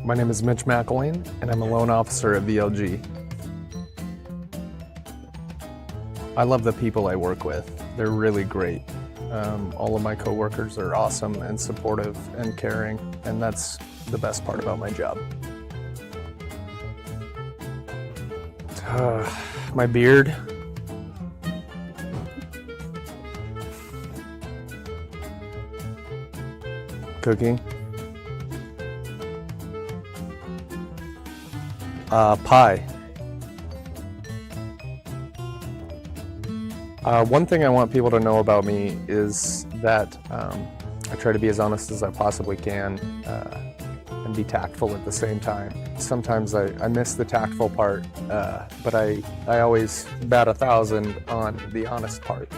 My name is Mitch McElwain, and I'm a loan officer at VLG. I love the people I work with. They're really great. All of my coworkers are awesome and supportive and caring, and that's the best part about my job. My beard. Cooking. Pie. One thing I want people to know about me is that I try to be as honest as I possibly can and be tactful at the same time. Sometimes I miss the tactful part, but I always bat 1,000 on the honest part.